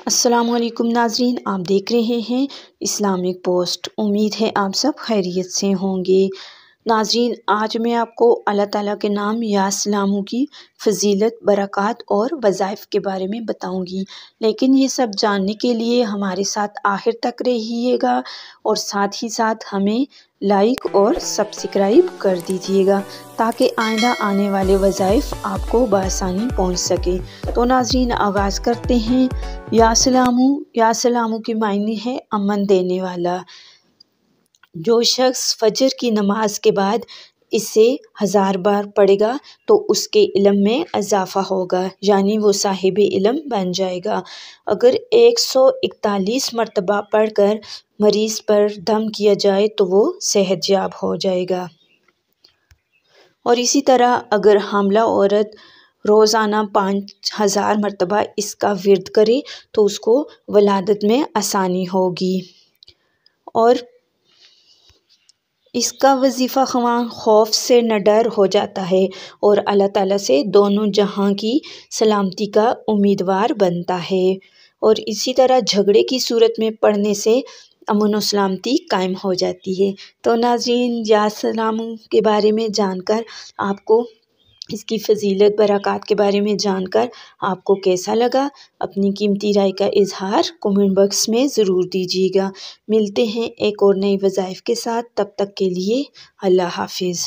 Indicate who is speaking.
Speaker 1: अस्सलामुअलैकुम नाज़रीन, आप देख रहे हैं इस्लामिक पोस्ट। उम्मीद है आप सब खैरियत से होंगे। नाज़रीन, आज मैं आपको अल्लाह ताला के नाम या सलामों की फ़जीलत, बरक़ात और वज़ाइफ के बारे में बताऊंगी। लेकिन ये सब जानने के लिए हमारे साथ आखिर तक रहिएगा और साथ ही साथ हमें लाइक और सब्सक्राइब कर दीजिएगा ताकि आइंदा आने वाले वज़ाइफ आपको बआसानी पहुँच सके। तो नाज़रीन, आगाज़ करते हैं। या सलामू के मायने है अमन देने वाला। जो शख्स फजर की नमाज के बाद इसे 1000 बार पढ़ेगा तो उसके इल्म में इजाफ़ा होगा, यानी वो साहिब इल्म बन जाएगा। अगर 141 मरतबा पढ़कर मरीज़ पर दम किया जाए तो वो सेहतयाब हो जाएगा। और इसी तरह अगर हामला औरत रोज़ाना 5000 मरतबा इसका विर्द करे तो उसको वलादत में आसानी होगी। और इसका वजीफ़ा ख़वान खौफ से न डर हो जाता है और अल्लाह ताला से दोनों जहां की सलामती का उम्मीदवार बनता है। और इसी तरह झगड़े की सूरत में पढ़ने से अमन और सलामती कायम हो जाती है। तो नाज़रीन, या सलाम के बारे में जानकर आपको इसकी फ़जीलत, बरक़ात के बारे में जानकर आपको कैसा लगा? अपनी कीमती राय का इज़हार कमेंट बॉक्स में ज़रूर दीजिएगा। मिलते हैं एक और नई वज़ाइफ के साथ, तब तक के लिए अल्लाह हाफ़िज़।